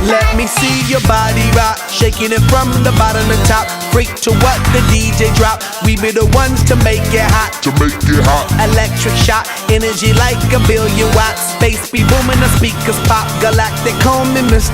Let me see your body rock, shaking it from the bottom to top. Freak to what the DJ drop. We be the ones to make it hot. Electric shock, energy like a billion watts. Space be booming, the speakers pop. Galactic, call me Mr.